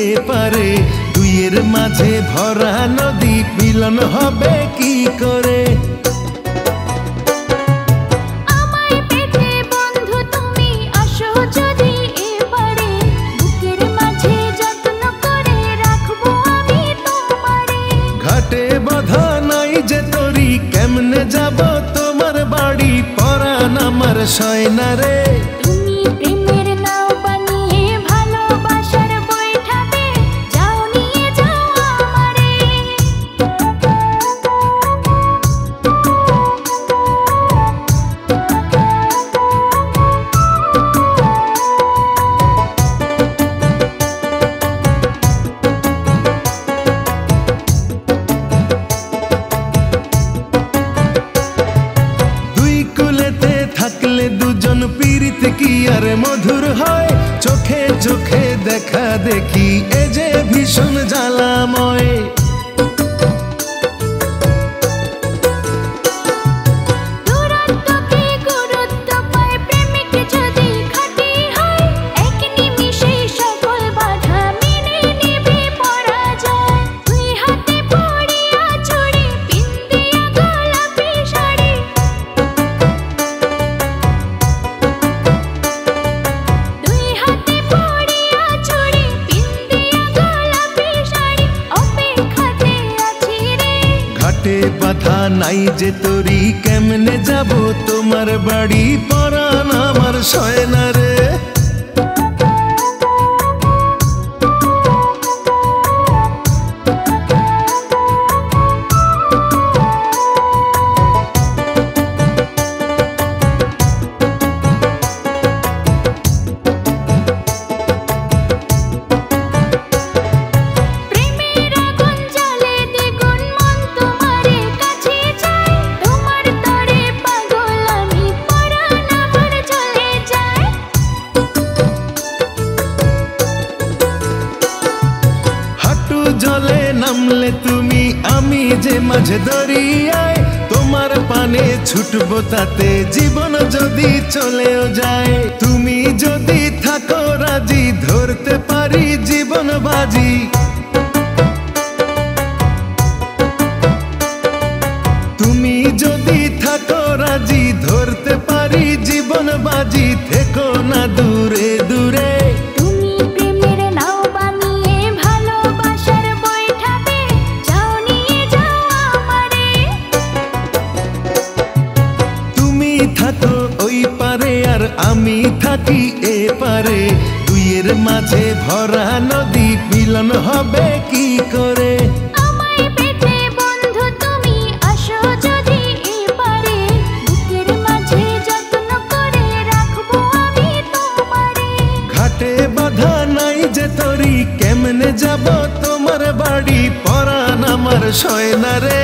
এপারে দুইয়ের মাঝে ভরা নদী মিলন হবে কি করে। ঘাটে বাঁধা নাই যে তরি কেমনে যাব তোমার বাড়ি পরাণ আমার সয় না রে। থাকলে দুজন পীড়িত কি আর মধুর হয়, চোখে চোখে দেখা দেখি এ যে ভীষণ জ্বালাময়। বাধা নাই যে তরি কেমনে যাব তোমার বাড়ি পরাণ আমার সয় না রে। জলে নামলে তুমি আমি যে মাঝে দরিয়ায়, তোমার পানে ছুটবো তাতে জীবন যদি চলেও যায়। তুমি যদি থাকো রাজি ধরতে পারি জীবন বাজি। তুমি যদি থাকো রাজি ধরতে পারি জীবন বাজি, থেকো না দূরে দূরে। থাকো ওই পারে আর আমি থাকি এপারে, দুইয়ের মাঝে ভরা নদী মিলন হবে কি করে। ঘাটে বাঁধা নাই যে তরি কেমনে যাব তোমার বাড়ি পরাণ আমার সয় না রে।